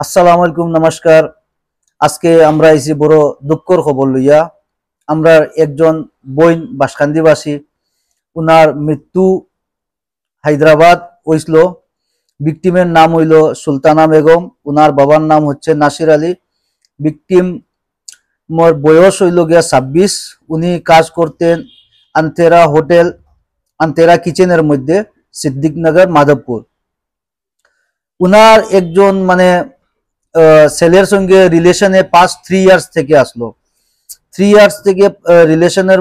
আসসালামু আলাইকুম, নমস্কার। আজকে আমরা আইছি বড় দুঃখর খবর লইয়া। আমরা একজন বইন বাসখান্দিবাসী, উনার মৃত্যু হায়দ্রাবাদ হইছিল। ভিকটিমের নাম হইল সুলতানা বেগম, উনার বাবার নাম হচ্ছে নাসির আলী। ভিকটিম মোর বয়স হইল গিয়া 26। উনি কাজ করতেন আন্তেরা হোটেল, আন্তেরা কিচেনের মধ্যে, সিদ্দিকনগর, মাধবপুর। উনার একজন মানে ছেলের সঙ্গে রিলেশনে পাস্ট 3 ইয়ার্স থেকে আসলো। 3 ইয়ার্স থেকে রিলেশনের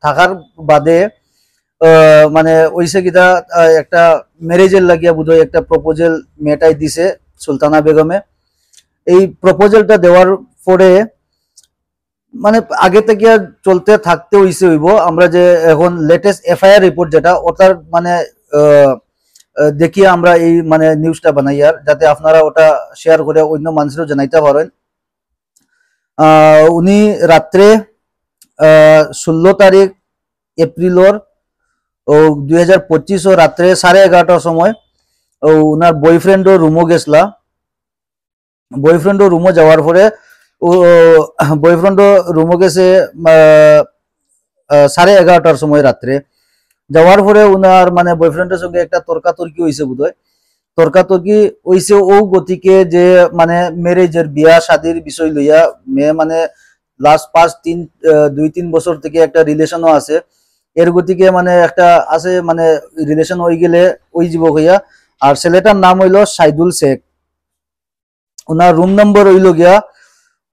থাকার বাদে মানে ওইসে কিটা একটা ম্যারেজের লাগিয়া বোধহয় একটা প্রপোজাল মেয়েটাই দিছে সুলতানা বেগমে। এই প্রপোজালটা দেওয়ার পরে মানে আগে থেকে চলতে থাকতে হইব। আমরা যে এখন লেটেস্ট এফআইআর রিপোর্ট যেটা ওটার মানে দেখিয়ে আমরা এই মানে নিউজটা বানাই, আর যাতে আপনারা ওটা শেয়ার করে অন্য মানুষেরও জানাইতে পারেন। উনি রাত্রে 16 তারিখ এপ্রিলর 2025 রাত্রে 11:30টার সময় উনার বয়ফ্রেন্ডও রুমও গেছলা। বয়ফ্রেন্ডও রুমও যাওয়ার পরে বয়ফ্রেন্ডও রুমও গেছে 11:30টার সময় রাত্রে। যাওয়ার পরে উনার মানে বয়ফ্রেন্ডের সঙ্গে একটা তর্কাতর্কি হয়েছে বোধহয়। তর্কাতর্কি হইছে ও গতিকে যে মানে ম্যারেজের বিয়া শাদির বিষয় লইয়া। মেয়ে মানে লাস্ট পাস্ট 2-3 বছর থেকে একটা রিলেশনও আছে। এর গতিকে মানে একটা আছে মানে রিলেশন হয়ে গেলে ওই জীব হইয়া। আর ছেলেটার নাম হইল সাইদুল শেখ। ওনার রুম নম্বর হইল গিয়া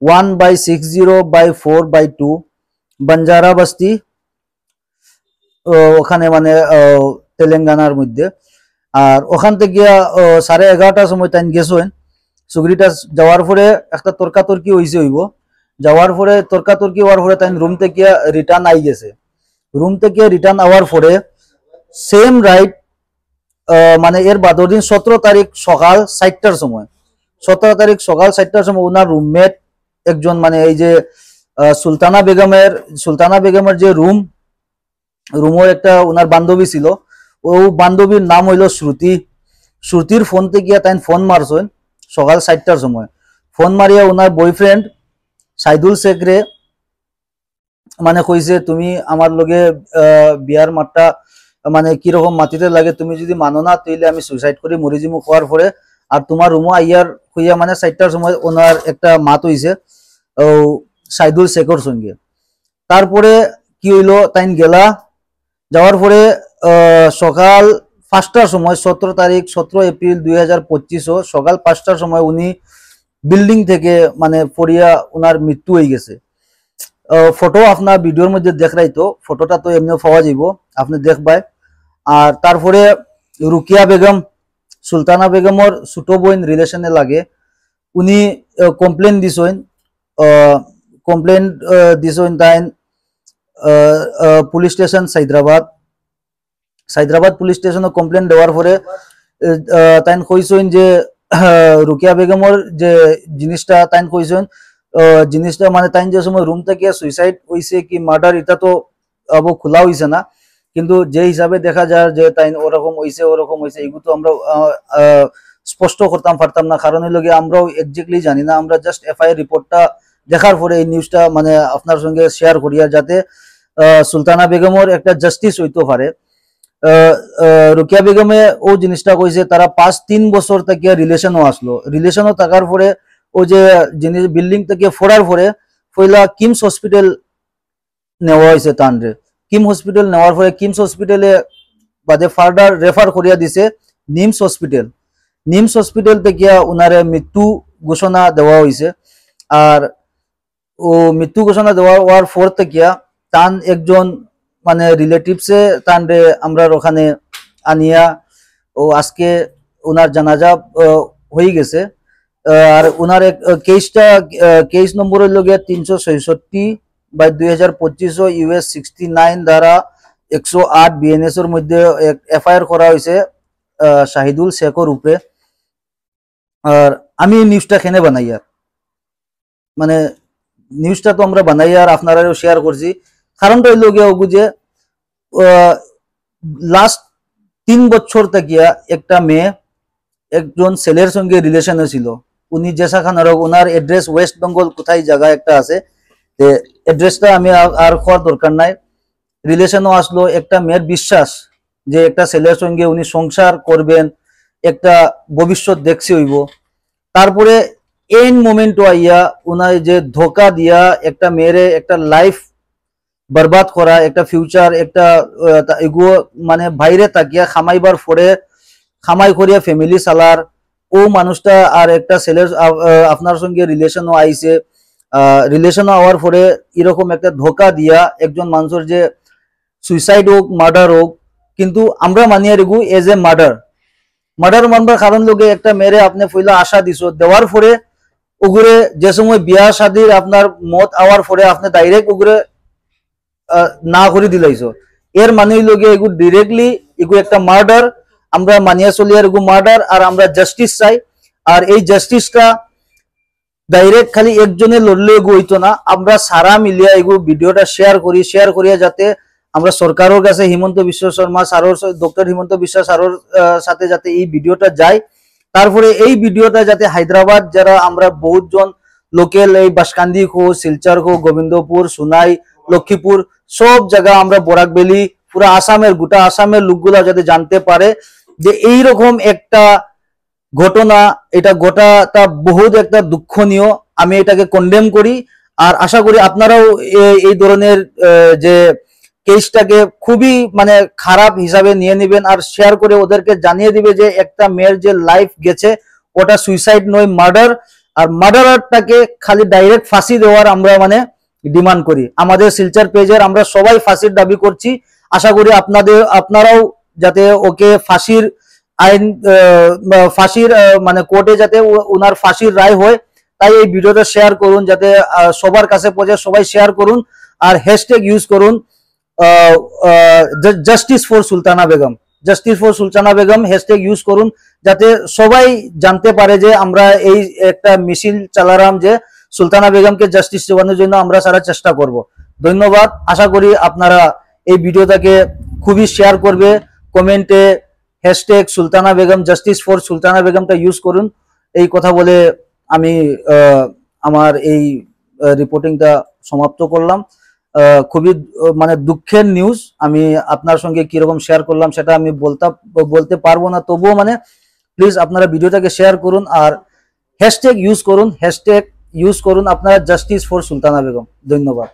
1/60/4/2 বঞ্জারা বস্তি, ওখানে মানে তেলেঙ্গানার মধ্যে। আর ওখান থেকে গিয়া 11:30টার সময় তাই গেছেন সুগরিটা। যাওয়ার পরে একটা তর্কাতর্কি হইছে হইব। যাওয়ার পরে তর্কাতর্কি হওয়ার পরে তাই রুম থেকে রিটার্ন আই গেছে। রুম থেকে রিটার্ন আওয়ার পরে সেম রাইট মানে এর বাদর দিন 17 তারিখ সকাল 7টার সময়, 17 তারিখ সকাল 7টার সময় উনার রুমমেট একজন মানে এই যে সুলতানা বেগমের যে রুমের একটা উনার বান্ধবী ছিল। ও বান্ধবীর নাম হইল শ্রুতি। শ্রুতির ফোন থেকে গিয়া তাই ফোন মারছেন সকাল 7টার সময়। ফোন মারিয়া উনার বয়ফ্রেন্ড সাইদুল শেখরে মানে কইছে, তুমি আমার লগে বিয়ার মাঠটা মানে কিরকম মাটিতে লাগে, তুমি যদি মানো না তাইলে আমি সুইসাইড করে মরে যাবো কোয়ার পরে। আর তোমার রুমও আইয়ার হইয়া মানে 7টার সময় ওনার একটা মাত হইছে সাইদুল শেখর সঙ্গে। তারপরে কি হইলো, তাইন গেলা। যাওয়ার পরে সকাল 5টার সময় 17 এপ্রিল 2025 সকাল 5টার সময় উনি বিল্ডিং থেকে মানে পড়িয়া উনার মৃত্যু হয়ে গেছে। ফটো আপনার ভিডিওর মধ্যে দেখাই, তো ফটোটা তো এমনিও পাওয়া যাইব, আপনি দেখবাই। আর তারপরে রুকিয়া বেগম, সুলতানা বেগমর ছোট বোন রিলেশনে লাগে। উনি কমপ্লেন দিছেন, তাই পুলিশ স্টেশন সাইদ্রাবাদ পুলিশ স্টেশনে কমপ্লেন দেওয়ার পরে তাই কইছেন যে রুকিয়া বেগমর যে জিনিসটা তাই কইছেন জিনিসটা মানে তাই যে সময় রুম থেকে সুইসাইড হইছে কি মার্ডার এটা তো খোলা হইছে না, কিন্তু যে হিসাবে দেখা যায় যে তাই ওরকম হইছে এগুলো তো আমরা স্পষ্ট করতাম পারতাম না, কারণ হইল গিয়ে আমরাও এক্স্যাক্টলি জানি না। আমরা জাস্ট এফআইআর রিপোর্টটা দেখার পরে এই নিউজটা মানে আপনার সঙ্গে শেয়ার করিয়া যাতে সুলতানা বেগমের একটা জাস্টিস হইতে পারে। রুকিয়া বেগমে ও জিনিসটা কইছে তারা 5-3 বছর থেকে রিলেশনও আসলো। রিলেশনও থাকার পরে ও যে জিনিস বিল্ডিং থেকে ফোড়ার পরে পয়লা কিমস হসপিটাল নেওয়া হয়েছে তানরে। কিম হসপিটাল নেওয়ার পরে কিমস হসপিটালে বাদে ফার্দার রেফার করিয়া দিছে নিমস হসপিটাল থেকে উনারে মৃত্যু ঘোষণা দেওয়া হয়েছে। আর ও মৃত্যু ঘোষণা দেওয়া হওয়ার পর থেকে তান একজন মানে রিলেটিভসে তানরে আমরা ওখানে আনিয়া ও আজকে ওনার জানাজা হয়ে গেছে। আর ওনার কেস নম্বর হইল গিয়া 366/2025 US 69 দ্বারা 108 BNS এর মধ্যে এফআইআর করা হয়েছে শাহিদুল শেখর উপরে। আর আমি নিউজটা খেনে বানাই, আর মানে নিউজটা তো আমরা বানাই আর আপনারাও শেয়ার করছি। কারণটা হইল গিয়া যে লাস্ট 3 বছর থেকে একটা মেয়ে একজন ছেলের সঙ্গে রিলেশনে ছিল। উনি জেসা খান আর ওনার এড্রেস ওয়েস্ট বেঙ্গল কোথায় জায়গা একটা আছে, এড্রেসটা আমি আর খোয়ার দরকার নাই। রিলেশনও আসলো, একটা মেয়ের বিশ্বাস যে একটা ছেলের সঙ্গে উনি সংসার করবেন, একটা ভবিষ্যৎ দেখছে হইব। তারপরে এন মোমেন্ট আইয়া উনার যে ধোকা দিয়া একটা মেয়েরে একটা লাইফ বরবাদ করা, একটা ফিউচার একটা এগুলো মানে বাইরে তাকিয়া খামাইবার পরে খামাই করিয়া ফ্যামিলি চালার ও মানুষটা আর একটা ছেলের আপনার সঙ্গে রিলেশনও আইছে, রিলেশনও হওয়ার পরে এরকম একটা ধোকা দিয়া একজন মানুষের যে সুইসাইড হোক মার্ডার হোক, কিন্তু আমরা মানিয়ে regard as a murder. Murder মানবার কারণ লোকে একটা মেরে আপনি পয়লা আশা দিছো, দেওয়ার পরে ওগুরে যে সময় বিয়া শাদির আপনার মত আওয়ার পরে আপনি ডাইরেক্ট ওগুরে না করে দিলাইছো, এর মানে হইল গিয়ে এগু ডিরেক্টলি এগু একটা মার্ডার। আমরা মানিয়া চলি আর এগু মার্ডার, আর আমরা জাস্টিস চাই। আর এই জাস্টিসটা ডাইরেক্ট খালি একজনে লড়লে এগু হইতো না, আমরা সারা মিলিয়া এগু ভিডিওটা শেয়ার করিয়া যাতে আমরা সরকারের কাছে হিমন্ত বিশ্ব শর্মা স্যারের, ডক্টর হিমন্ত বিশ্ব স্যারের সাথে যাতে এই ভিডিওটা যায়। তারপরে এই ভিডিওটা যাতে হায়দ্রাবাদ যারা আমরা বহুত জন লোকাল এই বাসকান্দি খো, শিলচর খো, গোবিন্দপুর, সোনাই, লক্ষ্মীপুর সব জায়গা আমরা বরাক ভ্যালি পুরো আসামের গোটা আসামের লোকগুলা যাতে জানতে পারে যে এইরকম একটা ঘটনা, এটা গোটাটা বহুত একটা দুঃখনীয়। আমি এটাকে কন্ডেম করি, আর আশা করি আপনারাও এই ধরনের যে কেসটাকে খুবই মানে খারাপ হিসাবে নিয়ে নেবেন, আর শেয়ার করে ওদেরকে জানিয়ে দিবে যে একটা মেয়ের যে লাইফ গেছে ওটা সুইসাইড নয়, মার্ডার। আর মার্ডারটাকে খালি ডাইরেক্ট ফাঁসি দেওয়ার আমরা মানে ডিমান্ড করি। আমাদের শিলচর পেজের আমরা সবাই ফাঁসির দাবি করছি। আশা করি আপনারাও যাতে ওকে ফাঁসির আইন ফাঁসির মানে কোর্টে যাতে ওনার ফাঁসির রায় হয়, তাই এই ভিডিওটা শেয়ার করুন যাতে সবার কাছে পৌঁছে, সবাই শেয়ার করুন। আর হ্যাশট্যাগ ইউজ করুন justice for Sultana Begum, justice for Sultana Begum hashtag use করুন, যাতে সবাই জানতে পারে যে আমরা এই একটা মিছিল চালালাম যে সুলতানা বেগমকে জাস্টিস দেওয়ানোর জন্য আমরা সারা চেষ্টা করব। ধন্যবাদ। আশা করি আপনারা এই ভিডিওটাকে খুবই শেয়ার করবে, কমেন্টে hashtag Sultana Begum, justice for Sultana বেগমটা ইউজ করুন। এই কথা বলে আমি আমার এই রিপোর্টিংটা সমাপ্ত করলাম। খুবই মানে দুঃখের নিউজ, আমি আপনার সঙ্গে কিরকম শেয়ার করলাম সেটা আমি বলতে পারবো না, তবুও মানে প্লিজ আপনারা ভিডিওটাকে শেয়ার করুন আর হ্যাশট্যাগ ইউজ করুন আপনারা জাস্টিস ফর সুলতানা বেগম। ধন্যবাদ।